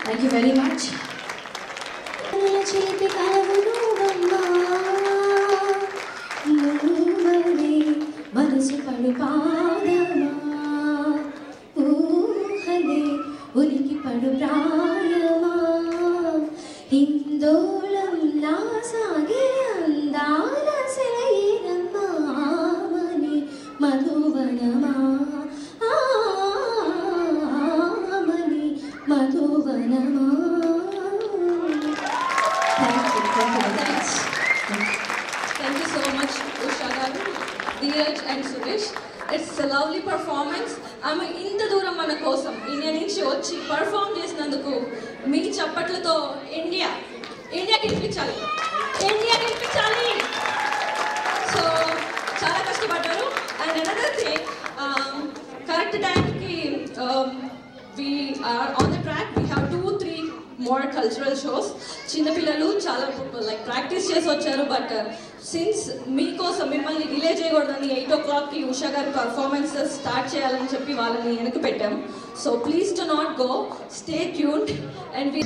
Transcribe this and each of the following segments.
Thank you very much. Thank you so much, Usha garu, Dheeraj and Suresh. It's a lovely performance. ఆమె ఇంత దూరం మన కోసం India నుంచి వచ్చి పర్ఫామ్ చేసినందుకు మీ చప్పట్లతో ఇండియా గెలిపించాలి, ఇండియా గెలిపించాలి. సో చాలా కష్టపడ్డారు. అండ్ అనదర్ థింగ్, కరెక్ట్ టైంకి we are on the track. We have 2-3 more cultural shows. చిన్న పిల్లలు చాలా లైక్ ప్రాక్టీస్ చేసి వచ్చారు, బట్ సిన్స్ మీకోసం మిమ్మల్ని డిలే చేయకూడదని 8 o'clockకి ఉషా గారి పర్ఫార్మెన్సెస్ స్టార్ట్ చేయాలని చెప్పి వాళ్ళని వెనక్కి పెట్టాం. So please do not go, stay tuned and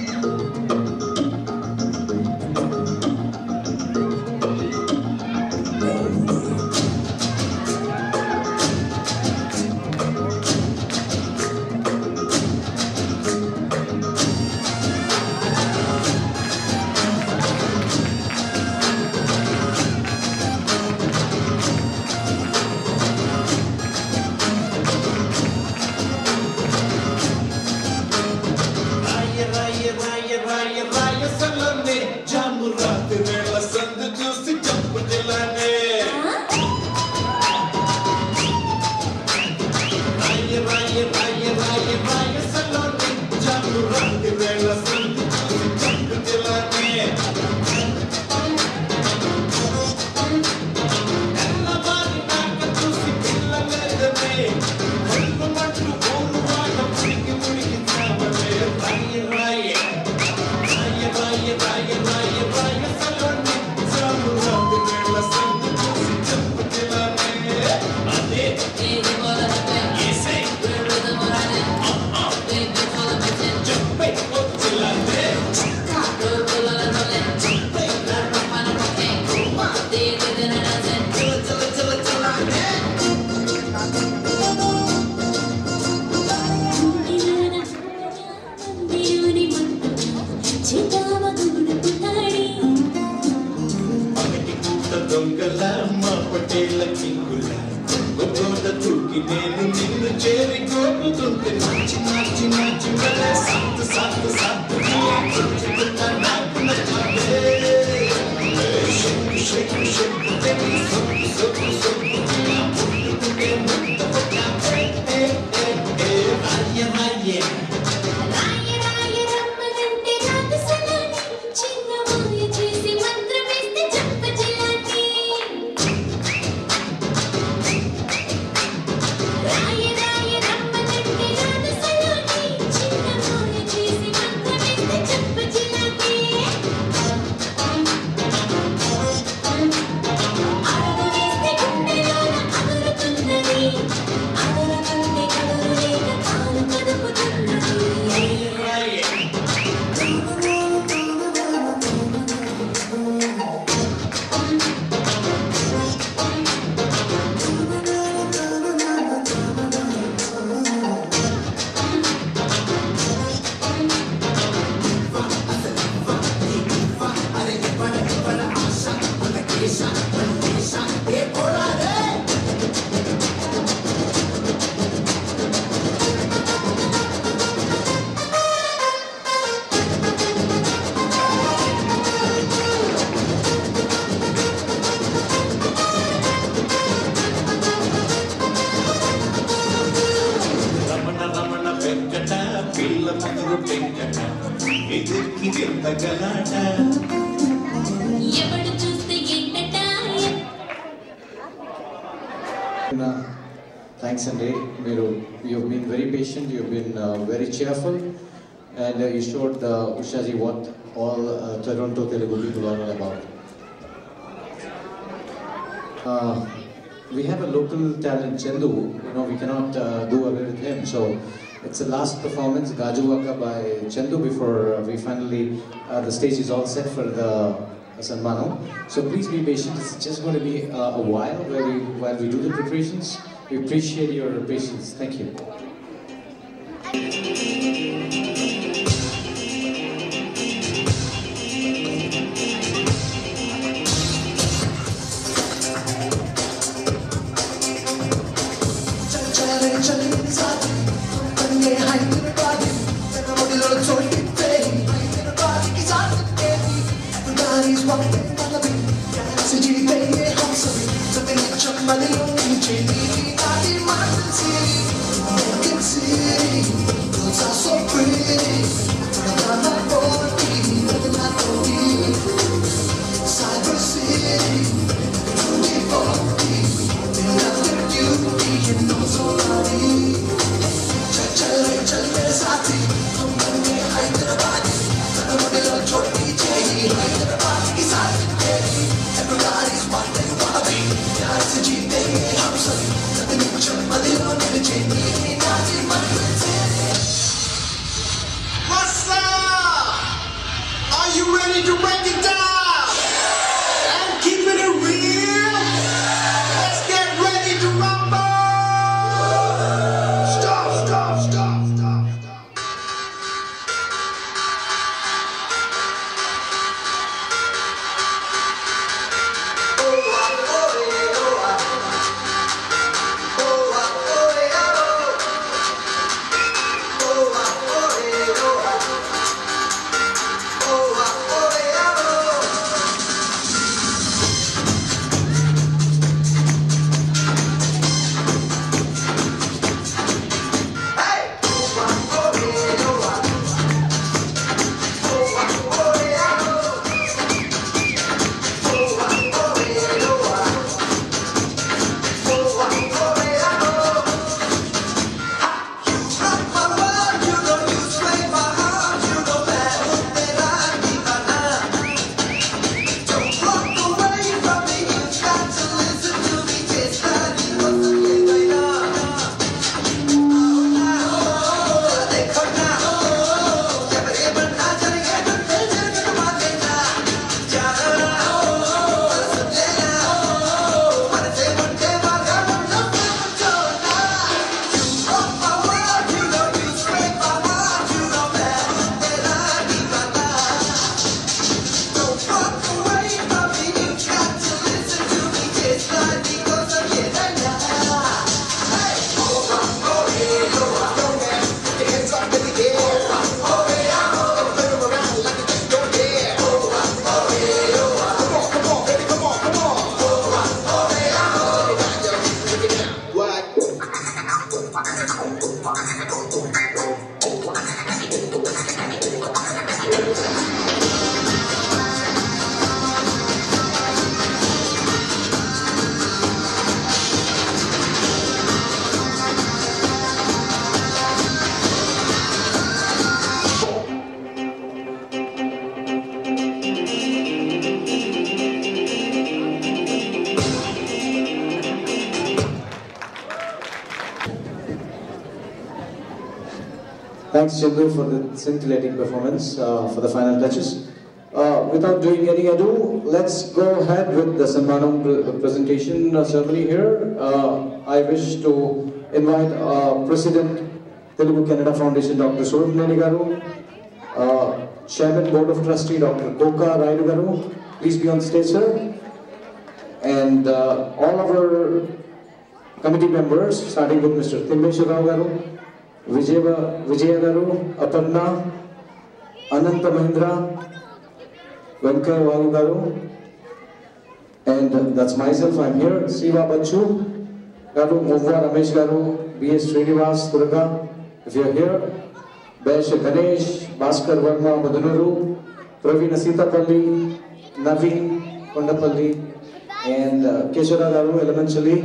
Thanks, Andre. You've been very patient, you've been very cheerful, and you showed Ushaji what all Toronto Telugu people are all about. We have a local talent, Chandu. We cannot do away with him, so it's the last performance, Gajuwaka by Chandu, before we finally, the stage is all set for the Sanmano. So please be patient, it's just going to be a while while we do the preparations. We appreciate your patience. Thank you. Everybody's Thanks, Chandu, for the scintillating performance, for the final touches. Without doing any ado, let's go ahead with the Sammanam presentation ceremony here. I wish to invite President, Telugu Kannada Foundation, Dr. Surabhineni Garu, Chairman, Board of Trustee, Dr. Koka Raidu Garu. Please be on stage, sir. And all of our committee members, starting with Mr. Timbeshwar Rao Garu, Vijaya Garu, Aparna, Ananta Mahindra, Venkaya Valu Garu, and that's myself, I'm here, Siva Bachu Garu, Muvva Ramesh Garu, B.S. Srinivas Durga, if you're here, Besh Ganesh, Bhaskar Verma Madanuru, Praveen Sitapalli, Naveen Kondapalli, and Keshwara Garu, elementary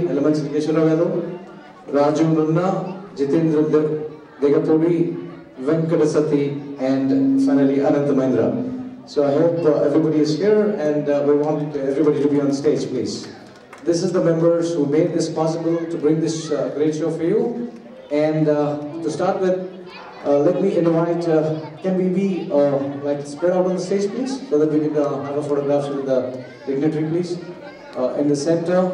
Keshwara Garu, Raju Nunna, Jitendra Degapuri, Venkadasati, and finally Ananta Mahindra. So I hope everybody is here, and we want everybody to be on stage, please. This is the members who made this possible to bring this great show for you. And to start with, let me invite, can we be like spread out on the stage, please, so that we can have a photograph with the dignitary, please. In the center,